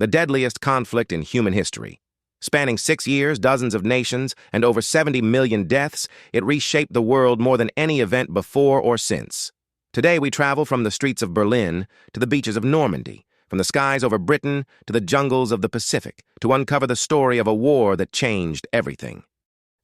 the deadliest conflict in human history. Spanning 6 years, dozens of nations, and over 70 million deaths, it reshaped the world more than any event before or since. Today we travel from the streets of Berlin to the beaches of Normandy, from the skies over Britain to the jungles of the Pacific, to uncover the story of a war that changed everything.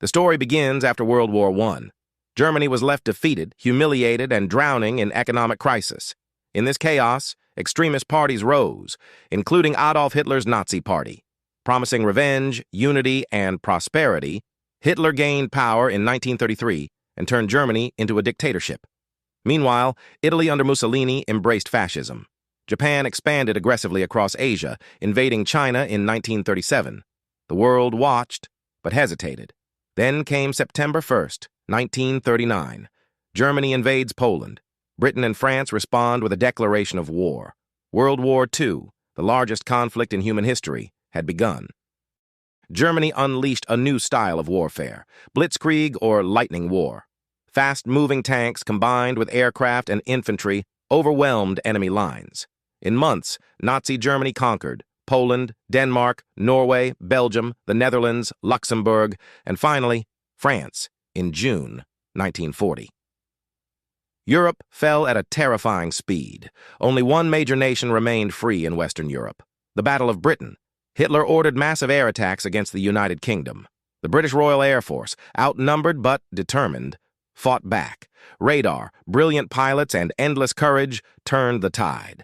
The story begins after World War I. Germany was left defeated, humiliated, and drowning in economic crisis. In this chaos, extremist parties rose, including Adolf Hitler's Nazi Party. Promising revenge, unity, and prosperity, Hitler gained power in 1933 and turned Germany into a dictatorship. Meanwhile, Italy under Mussolini embraced fascism. Japan expanded aggressively across Asia, invading China in 1937. The world watched, but hesitated. Then came September 1st, 1939. Germany invades Poland. Britain and France respond with a declaration of war. World War II, the largest conflict in human history, had begun. Germany unleashed a new style of warfare, blitzkrieg or lightning war. Fast-moving tanks combined with aircraft and infantry overwhelmed enemy lines. In months, Nazi Germany conquered Poland, Denmark, Norway, Belgium, the Netherlands, Luxembourg, and finally, France in June 1940. Europe fell at a terrifying speed. Only one major nation remained free in Western Europe, the Battle of Britain. Hitler ordered massive air attacks against the United Kingdom. The British Royal Air Force, outnumbered but determined, fought back. Radar, brilliant pilots, and endless courage turned the tide.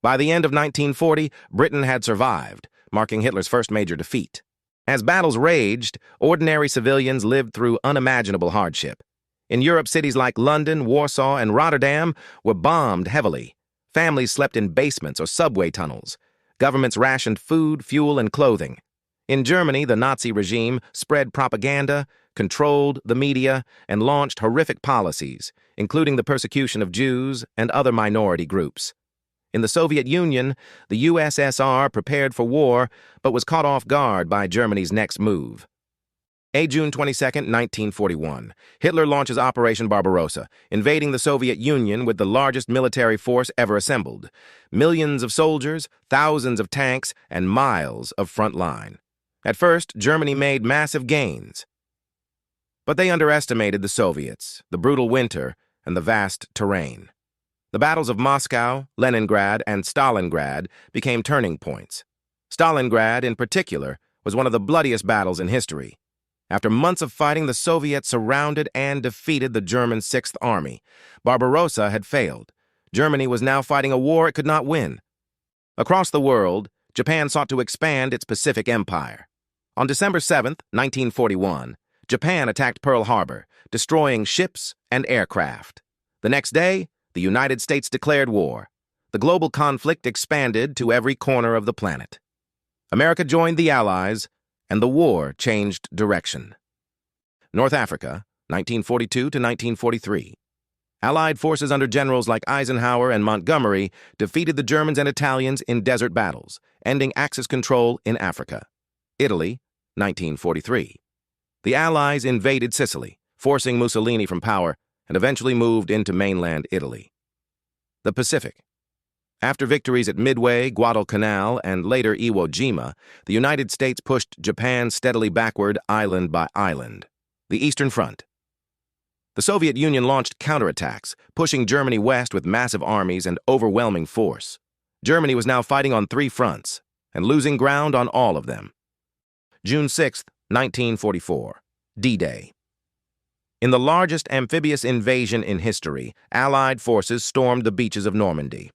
By the end of 1940, Britain had survived, marking Hitler's first major defeat. As battles raged, ordinary civilians lived through unimaginable hardship. In Europe, cities like London, Warsaw, and Rotterdam were bombed heavily. Families slept in basements or subway tunnels. Governments rationed food, fuel, and clothing. In Germany, the Nazi regime spread propaganda, controlled the media, and launched horrific policies, including the persecution of Jews and other minority groups. In the Soviet Union, the USSR prepared for war, but was caught off guard by Germany's next move. June 22, 1941, Hitler launches Operation Barbarossa, invading the Soviet Union with the largest military force ever assembled. Millions of soldiers, thousands of tanks, and miles of front line. At first, Germany made massive gains. But they underestimated the Soviets, the brutal winter, and the vast terrain. The battles of Moscow, Leningrad, and Stalingrad became turning points. Stalingrad, in particular, was one of the bloodiest battles in history. After months of fighting, the Soviets surrounded and defeated the German Sixth Army. Barbarossa had failed. Germany was now fighting a war it could not win. Across the world, Japan sought to expand its Pacific Empire. On December 7, 1941, Japan attacked Pearl Harbor, destroying ships and aircraft. The next day, the United States declared war. The global conflict expanded to every corner of the planet. America joined the Allies, and the war changed direction. North Africa, 1942 to 1943. Allied forces under generals like Eisenhower and Montgomery defeated the Germans and Italians in desert battles, ending Axis control in Africa. Italy, 1943. The Allies invaded Sicily, forcing Mussolini from power, and eventually moved into mainland Italy. The Pacific. After victories at Midway, Guadalcanal, and later Iwo Jima, the United States pushed Japan steadily backward island by island. The Eastern Front. The Soviet Union launched counterattacks, pushing Germany west with massive armies and overwhelming force. Germany was now fighting on 3 fronts, and losing ground on all of them. June 6, 1944. D-Day. In the largest amphibious invasion in history, Allied forces stormed the beaches of Normandy.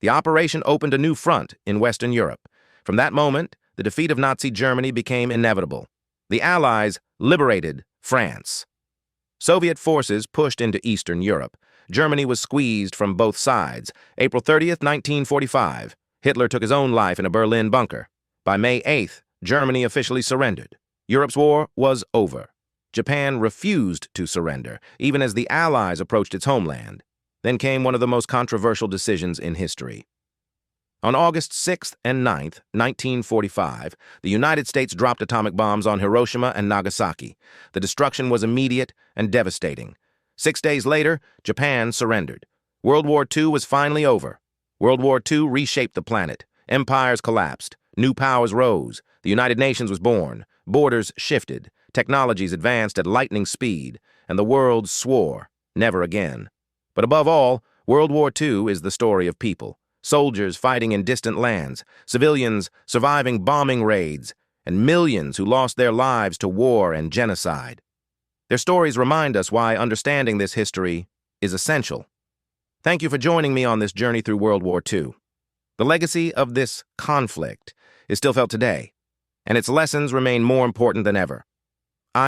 The operation opened a new front in Western Europe. From that moment, the defeat of Nazi Germany became inevitable. The Allies liberated France. Soviet forces pushed into Eastern Europe. Germany was squeezed from both sides. April 30th, 1945, Hitler took his own life in a Berlin bunker. By May 8th, Germany officially surrendered. Europe's war was over. Japan refused to surrender, even as the Allies approached its homeland. Then came one of the most controversial decisions in history. On August 6th and 9th, 1945, the United States dropped atomic bombs on Hiroshima and Nagasaki. The destruction was immediate and devastating. 6 days later, Japan surrendered. World War II was finally over. World War II reshaped the planet. Empires collapsed, new powers rose, the United Nations was born, borders shifted, technologies advanced at lightning speed, and the world swore, never again. But above all, World War II is the story of people. Soldiers fighting in distant lands, civilians surviving bombing raids, and millions who lost their lives to war and genocide. Their stories remind us why understanding this history is essential. Thank you for joining me on this journey through World War II. The legacy of this conflict is still felt today, and its lessons remain more important than ever.